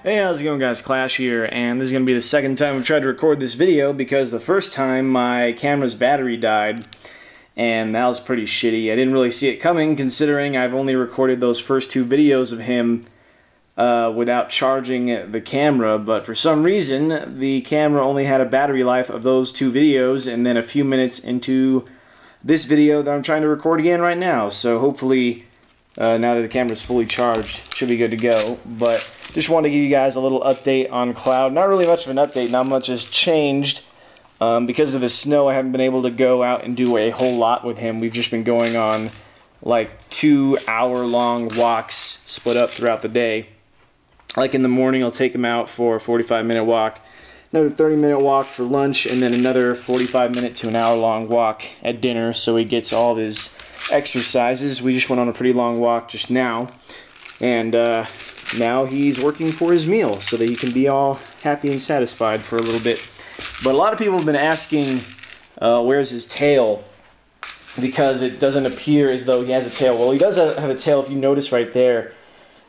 Hey, how's it going, guys? Clash here, and this is going to be the second time I've tried to record this video because the first time my camera's battery died, and that was pretty shitty. I didn't really see it coming considering I've only recorded those first two videos of him without charging the camera, but for some reason the camera only had a battery life of those two videos, and then a few minutes into this video that I'm trying to record again right now. So hopefully now that the camera's fully charged, should be good to go. But just wanted to give you guys a little update on Cloud. Not really much of an update, not much has changed. Because of the snow, I haven't been able to go out and do a whole lot with him. We've just been going on like 2-hour-long walks split up throughout the day. Like in the morning, I'll take him out for a 45-minute walk, another 30-minute walk for lunch, and then another 45-minute to an hour-long walk at dinner, so he gets all of his exercises. We just went on a pretty long walk just now, and now he's working for his meal so that he can be all happy and satisfied for a little bit. But a lot of people have been asking where's his tail, because it doesn't appear as though he has a tail. Well, he does have a tail. If you notice right there,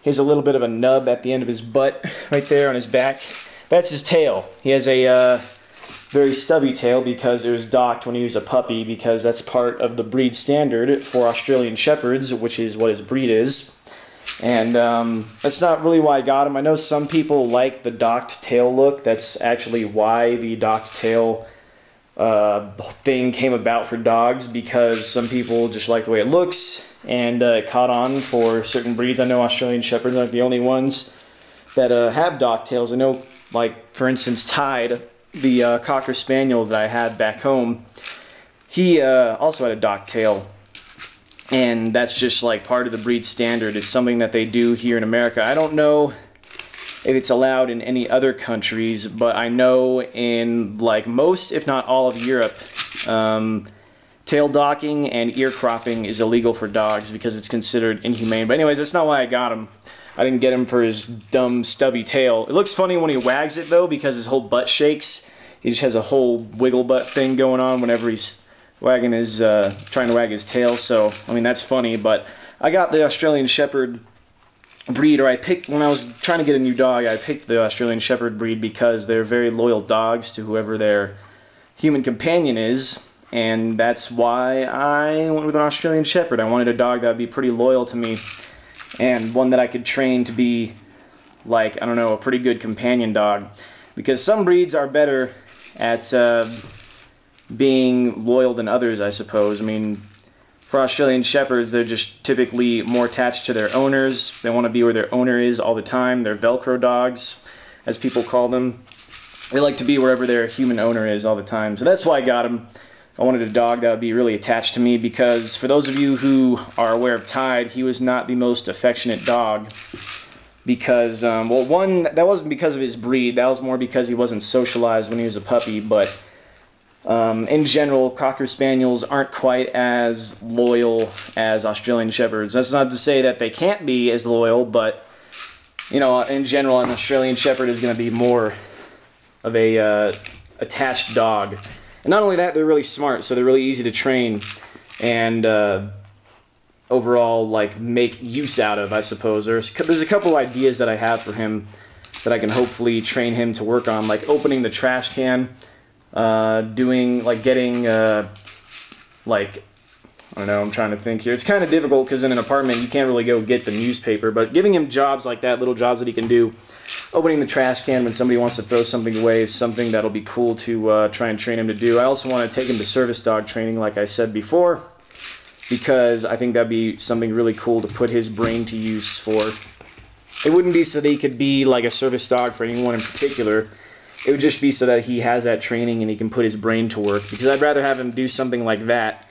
he has a little bit of a nub at the end of his butt right there on his back. That's his tail. He has a very stubby tail because it was docked when he was a puppy, because that's part of the breed standard for Australian Shepherds, which is what his breed is. And that's not really why I got him. I know some people like the docked tail look. That's actually why the docked tail thing came about for dogs, because some people just like the way it looks, and it caught on for certain breeds. I know Australian Shepherds aren't the only ones that have docked tails. I know, like, for instance, Tide, the Cocker Spaniel that I had back home, he also had a docked tail. And that's just like part of the breed standard. It's something that they do here in America. I don't know if it's allowed in any other countries, but I know in like most, if not all of Europe, tail docking and ear cropping is illegal for dogs because it's considered inhumane. But anyways, that's not why I got him. I didn't get him for his dumb stubby tail. It looks funny when he wags it though, because his whole butt shakes. He just has a whole wiggle butt thing going on whenever he's wagging his, trying to wag his tail. So, I mean, that's funny. But I got the Australian Shepherd breed, or I picked, when I was trying to get a new dog, I picked the Australian Shepherd breed because they're very loyal dogs to whoever their human companion is. And that's why I went with an Australian Shepherd. I wanted a dog that would be pretty loyal to me, and one that I could train to be, like, I don't know, a pretty good companion dog. Because some breeds are better at being loyal than others, I suppose. I mean, for Australian Shepherds, they're just typically more attached to their owners. They want to be where their owner is all the time. They're Velcro dogs, as people call them. They like to be wherever their human owner is all the time. So that's why I got him. I wanted a dog that would be really attached to me, because for those of you who are aware of Tide, he was not the most affectionate dog. Because, well, one, that wasn't because of his breed. That was more because he wasn't socialized when he was a puppy. But in general, Cocker Spaniels aren't quite as loyal as Australian Shepherds. That's not to say that they can't be as loyal, but, you know, in general, an Australian Shepherd is going to be more of a attached dog. And not only that, they're really smart, so they're really easy to train and overall, like, make use out of, I suppose. There's a couple ideas that I have for him that I can hopefully train him to work on, like opening the trash can, doing, like, getting, like, I don't know, I'm trying to think here. It's kind of difficult because in an apartment you can't really go get the newspaper, but giving him jobs like that, little jobs that he can do. Opening the trash can when somebody wants to throw something away is something that'll be cool to try and train him to do. I also want to take him to service dog training, like I said before, because I think that'd be something really cool to put his brain to use for. It wouldn't be so that he could be like a service dog for anyone in particular. It would just be so that he has that training and he can put his brain to work, because I'd rather have him do something like that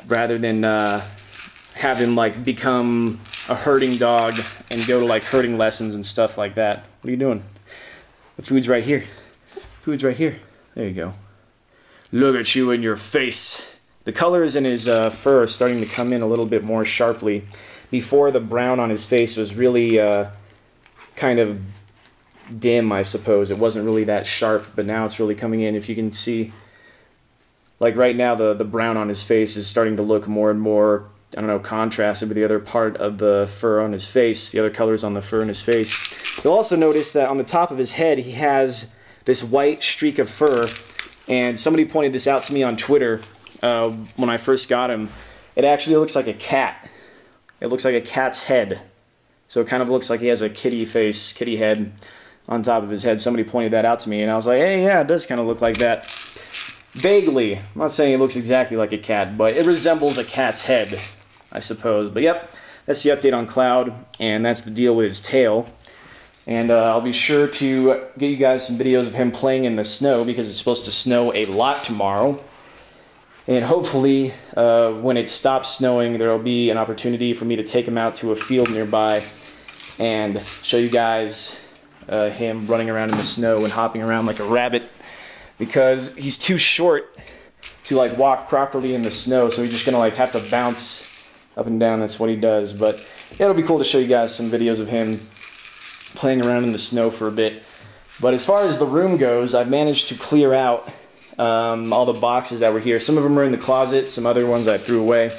rather than have him, like, become a herding dog and go to, like, herding lessons and stuff like that. What are you doing? The food's right here. Food's right here. There you go. Look at you in your face. The colors in his fur are starting to come in a little bit more sharply. Before, the brown on his face was really kind of dim, I suppose. It wasn't really that sharp, but now it's really coming in. If you can see, like right now, the brown on his face is starting to look more and more I don't know, contrasted with the other part of the fur on his face, the other colors on the fur in his face. You'll also notice that on the top of his head he has this white streak of fur, and somebody pointed this out to me on Twitter when I first got him. It actually looks like a cat. It looks like a cat's head. So it kind of looks like he has a kitty face, kitty head on top of his head. Somebody pointed that out to me, and I was like, hey, yeah, it does kind of look like that. Vaguely. I'm not saying it looks exactly like a cat, but it resembles a cat's head, I suppose. But yep, that's the update on Cloud, and that's the deal with his tail. And I'll be sure to get you guys some videos of him playing in the snow, because it's supposed to snow a lot tomorrow. And hopefully, when it stops snowing, there will be an opportunity for me to take him out to a field nearby and show you guys him running around in the snow and hopping around like a rabbit, because he's too short to like walk properly in the snow, so he's just gonna like have to bounce up and down. That's what he does. But yeah, it'll be cool to show you guys some videos of him playing around in the snow for a bit. But as far as the room goes, I've managed to clear out all the boxes that were here. Some of them are in the closet, some other ones I threw away.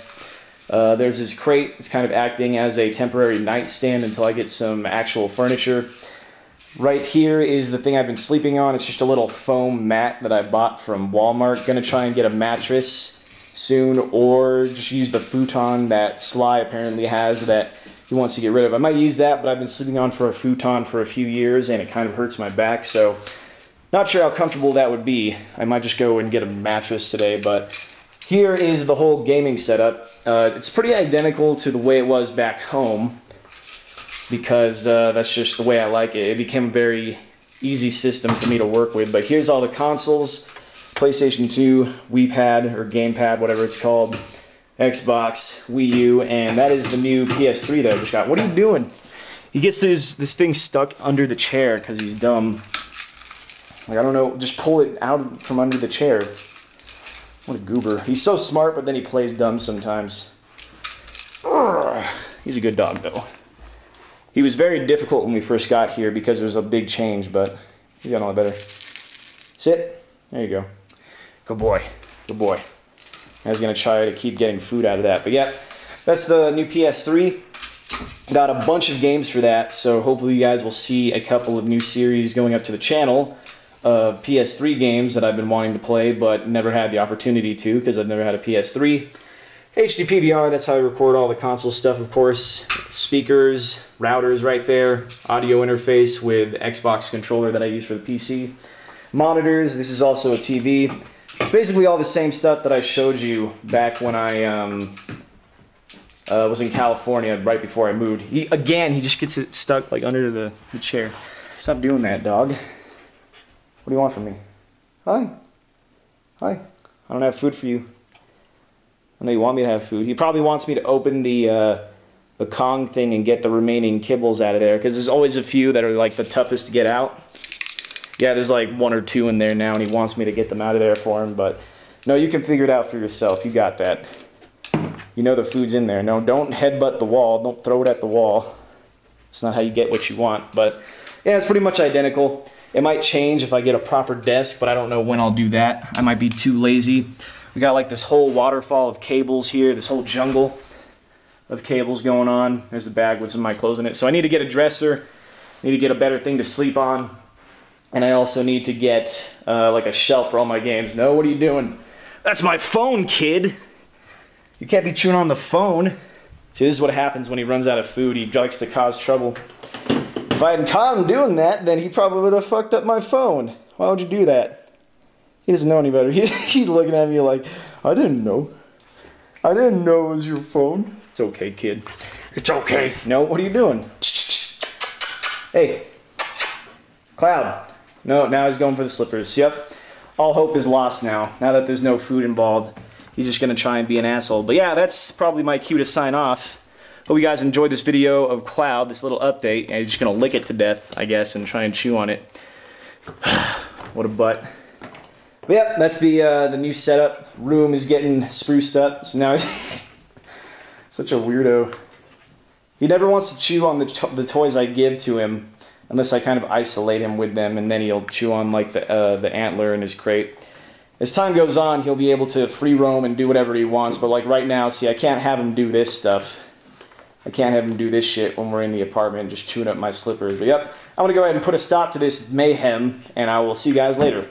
There's this crate. It's kind of acting as a temporary nightstand until I get some actual furniture. Right here is the thing I've been sleeping on. It's just a little foam mat that I bought from Walmart. Gonna try and get a mattress soon, or just use the futon that Sly apparently has that he wants to get rid of. I might use that, but I've been sleeping on for a futon for a few years and it kind of hurts my back, so not sure how comfortable that would be. I might just go and get a mattress today. But here is the whole gaming setup. It's pretty identical to the way it was back home, because that's just the way I like it. It became a very easy system for me to work with. But here's all the consoles: PlayStation 2, Wii Pad, or Gamepad, whatever it's called, Xbox, Wii U, and that is the new PS3 that I just got. What are you doing? He gets this thing stuck under the chair because he's dumb. Like, I don't know, just pull it out from under the chair. What a goober. He's so smart, but then he plays dumb sometimes. He's a good dog, though. He was very difficult when we first got here because it was a big change, but he's gotten a lot better. Sit. There you go. Good boy. Good boy. I was going to try to keep getting food out of that. But yeah, that's the new PS3. Got a bunch of games for that, so hopefully you guys will see a couple of new series going up to the channel of PS3 games that I've been wanting to play but never had the opportunity to because I've never had a PS3. HD PVR, that's how I record all the console stuff, of course. Speakers, routers right there, audio interface with Xbox controller that I use for the PC. Monitors, this is also a TV. It's basically all the same stuff that I showed you back when I was in California right before I moved. He just gets it stuck like under the chair. Stop doing that, dog. What do you want from me? Hi. Hi. I don't have food for you. I know you want me to have food. He probably wants me to open the Kong thing and get the remaining kibbles out of there, because there's always a few that are like the toughest to get out. Yeah, there's like 1 or 2 in there now, and he wants me to get them out of there for him, but no, you can figure it out for yourself. You got that. You know the food's in there. No, don't headbutt the wall. Don't throw it at the wall. It's not how you get what you want, but yeah, it's pretty much identical. It might change if I get a proper desk, but I don't know when I'll do that. I might be too lazy. We got like this whole waterfall of cables here, this whole jungle of cables going on. There's a bag with some of my clothes in it. So I need to get a dresser, I need to get a better thing to sleep on, and I also need to get like a shelf for all my games. No, what are you doing? That's my phone, kid. You can't be chewing on the phone. See, this is what happens when he runs out of food. He likes to cause trouble. If I hadn't caught him doing that, then he probably would have fucked up my phone. Why would you do that? He doesn't know any better. He's looking at me like, I didn't know. I didn't know it was your phone. It's okay, kid. It's okay. No, what are you doing? Hey. Cloud. No, now he's going for the slippers. Yep. All hope is lost now. Now that there's no food involved, he's just going to try and be an asshole. But yeah, that's probably my cue to sign off. Hope you guys enjoyed this video of Cloud, this little update. And he's just going to lick it to death, I guess, and try and chew on it. What a butt. But yeah, that's the new setup. Room is getting spruced up. So now he's such a weirdo. He never wants to chew on the toys I give to him unless I kind of isolate him with them, and then he'll chew on like the antler in his crate. As time goes on, he'll be able to free roam and do whatever he wants, but like right now, see, I can't have him do this stuff. I can't have him do this shit when we're in the apartment and just chewing up my slippers. But yep, I'm gonna go ahead and put a stop to this mayhem, and I will see you guys later.